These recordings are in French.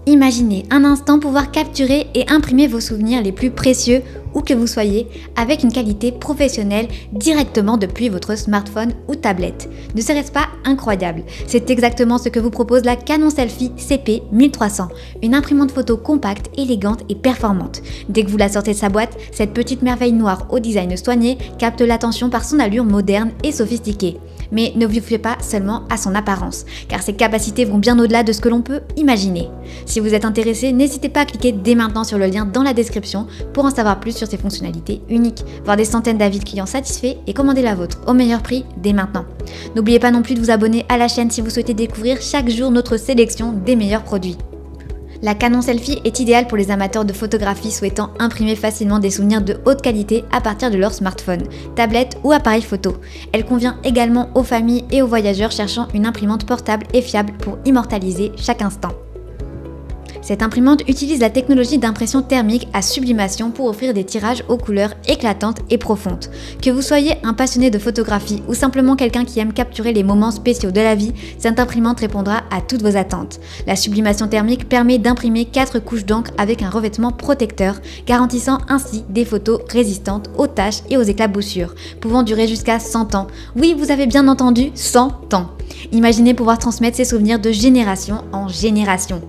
Imaginez un instant pouvoir capturer et imprimer vos souvenirs les plus précieux où que vous soyez avec une qualité professionnelle directement depuis votre smartphone ou tablette. Ne serait-ce pas incroyable? C'est exactement ce que vous propose la Canon Selphy CP1300, une imprimante photo compacte, élégante et performante. Dès que vous la sortez de sa boîte, cette petite merveille noire au design soigné capte l'attention par son allure moderne et sophistiquée. Mais ne vous fiez pas seulement à son apparence, car ses capacités vont bien au-delà de ce que l'on peut imaginer. Si vous êtes intéressé, n'hésitez pas à cliquer dès maintenant sur le lien dans la description pour en savoir plus sur ses fonctionnalités uniques, voir des centaines d'avis de clients satisfaits et commander la vôtre au meilleur prix dès maintenant. N'oubliez pas non plus de vous abonner à la chaîne si vous souhaitez découvrir chaque jour notre sélection des meilleurs produits. La Canon Selphy est idéale pour les amateurs de photographie souhaitant imprimer facilement des souvenirs de haute qualité à partir de leur smartphone, tablette ou appareil photo. Elle convient également aux familles et aux voyageurs cherchant une imprimante portable et fiable pour immortaliser chaque instant. Cette imprimante utilise la technologie d'impression thermique à sublimation pour offrir des tirages aux couleurs éclatantes et profondes. Que vous soyez un passionné de photographie ou simplement quelqu'un qui aime capturer les moments spéciaux de la vie, cette imprimante répondra à toutes vos attentes. La sublimation thermique permet d'imprimer 4 couches d'encre avec un revêtement protecteur, garantissant ainsi des photos résistantes aux taches et aux éclaboussures, pouvant durer jusqu'à 100 ans. Oui, vous avez bien entendu, 100 ans. Imaginez pouvoir transmettre ces souvenirs de génération en génération.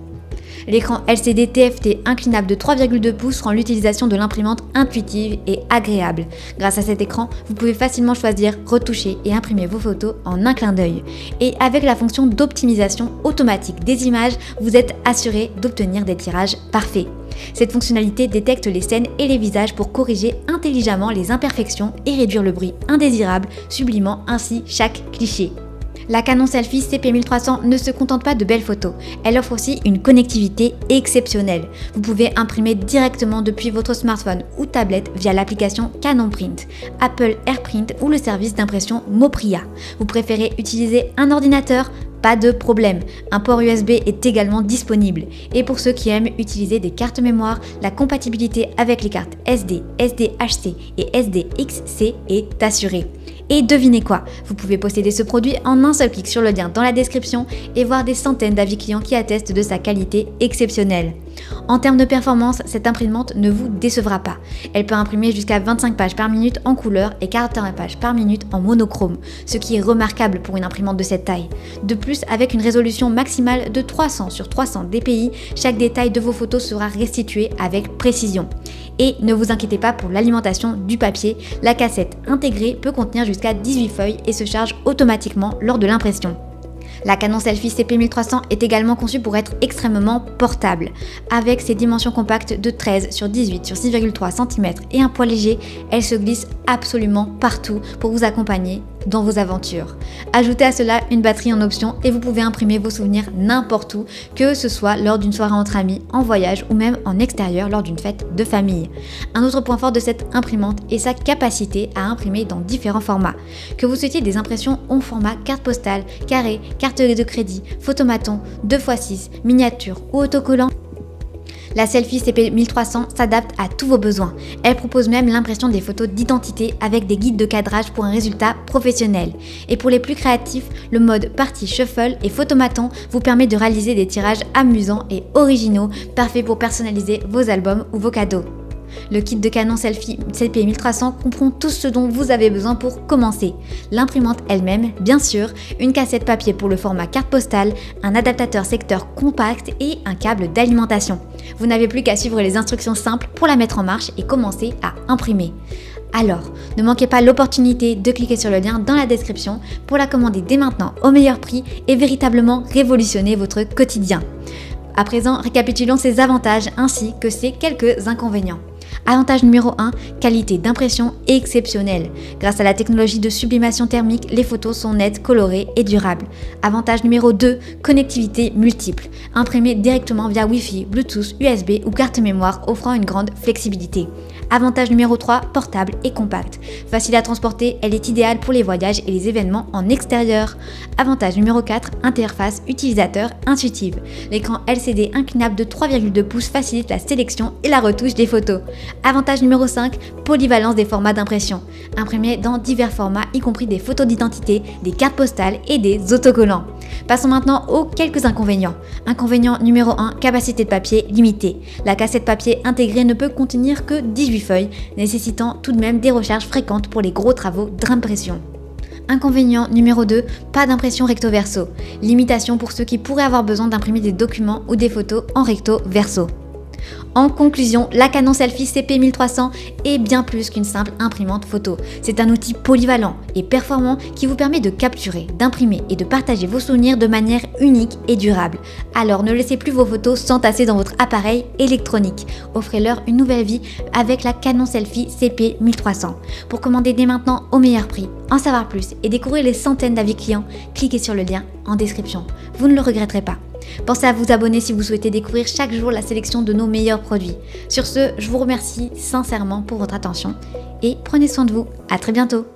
L'écran LCD TFT inclinable de 3,2 pouces rend l'utilisation de l'imprimante intuitive et agréable. Grâce à cet écran, vous pouvez facilement choisir, retoucher et imprimer vos photos en un clin d'œil. Et avec la fonction d'optimisation automatique des images, vous êtes assuré d'obtenir des tirages parfaits. Cette fonctionnalité détecte les scènes et les visages pour corriger intelligemment les imperfections et réduire le bruit indésirable, sublimant ainsi chaque cliché. La Canon Selphy CP1300 ne se contente pas de belles photos, elle offre aussi une connectivité exceptionnelle. Vous pouvez imprimer directement depuis votre smartphone ou tablette via l'application Canon Print, Apple AirPrint ou le service d'impression Mopria. Vous préférez utiliser un ordinateur? Pas de problème, un port USB est également disponible. Et pour ceux qui aiment utiliser des cartes mémoire, la compatibilité avec les cartes SD, SDHC et SDXC est assurée. Et devinez quoi, vous pouvez posséder ce produit en un seul clic sur le lien dans la description et voir des centaines d'avis clients qui attestent de sa qualité exceptionnelle. En termes de performance, cette imprimante ne vous décevra pas. Elle peut imprimer jusqu'à 25 pages par minute en couleur et 41 pages par minute en monochrome, ce qui est remarquable pour une imprimante de cette taille. De plus, avec une résolution maximale de 300 sur 300 dpi, chaque détail de vos photos sera restitué avec précision. Et ne vous inquiétez pas pour l'alimentation du papier, la cassette intégrée peut contenir jusqu'à 18 feuilles et se charge automatiquement lors de l'impression. La Canon Selphy CP1300 est également conçue pour être extrêmement portable. Avec ses dimensions compactes de 13 sur 18 sur 6,3 cm et un poids léger, elle se glisse absolument partout pour vous accompagner dans vos aventures. Ajoutez à cela une batterie en option et vous pouvez imprimer vos souvenirs n'importe où, que ce soit lors d'une soirée entre amis, en voyage ou même en extérieur lors d'une fête de famille. Un autre point fort de cette imprimante est sa capacité à imprimer dans différents formats. Que vous souhaitiez des impressions en format carte postale, carré, carte de crédit, photomaton, 2x6, miniature ou autocollant, la Selphy CP1300 s'adapte à tous vos besoins. Elle propose même l'impression des photos d'identité avec des guides de cadrage pour un résultat professionnel. Et pour les plus créatifs, le mode Party Shuffle et Photomaton vous permet de réaliser des tirages amusants et originaux, parfaits pour personnaliser vos albums ou vos cadeaux. Le kit de Canon Selphy CP1300 comprend tout ce dont vous avez besoin pour commencer. L'imprimante elle-même, bien sûr, une cassette papier pour le format carte postale, un adaptateur secteur compact et un câble d'alimentation. Vous n'avez plus qu'à suivre les instructions simples pour la mettre en marche et commencer à imprimer. Alors, ne manquez pas l'opportunité de cliquer sur le lien dans la description pour la commander dès maintenant au meilleur prix et véritablement révolutionner votre quotidien. À présent, récapitulons ses avantages ainsi que ses quelques inconvénients. Avantage numéro 1, qualité d'impression exceptionnelle. Grâce à la technologie de sublimation thermique, les photos sont nettes, colorées et durables. Avantage numéro 2, connectivité multiple. Imprimée directement via Wi-Fi, Bluetooth, USB ou carte mémoire, offrant une grande flexibilité. Avantage numéro 3, portable et compacte. Facile à transporter, elle est idéale pour les voyages et les événements en extérieur. Avantage numéro 4, interface utilisateur intuitive. L'écran LCD inclinable de 3,2 pouces facilite la sélection et la retouche des photos. Avantage numéro 5, polyvalence des formats d'impression. Imprimé dans divers formats, y compris des photos d'identité, des cartes postales et des autocollants. Passons maintenant aux quelques inconvénients. Inconvénient numéro 1, capacité de papier limitée. La cassette papier intégrée ne peut contenir que 18 feuilles, nécessitant tout de même des recharges fréquentes pour les gros travaux d'impression. Inconvénient numéro 2, pas d'impression recto verso. Limitation pour ceux qui pourraient avoir besoin d'imprimer des documents ou des photos en recto verso. En conclusion, la Canon Selphy CP1300 est bien plus qu'une simple imprimante photo. C'est un outil polyvalent et performant qui vous permet de capturer, d'imprimer et de partager vos souvenirs de manière unique et durable. Alors ne laissez plus vos photos s'entasser dans votre appareil électronique. Offrez-leur une nouvelle vie avec la Canon Selphy CP1300. Pour commander dès maintenant au meilleur prix, en savoir plus et découvrir les centaines d'avis clients, cliquez sur le lien en description. Vous ne le regretterez pas. Pensez à vous abonner si vous souhaitez découvrir chaque jour la sélection de nos meilleurs produits. Sur ce, je vous remercie sincèrement pour votre attention et prenez soin de vous. À très bientôt.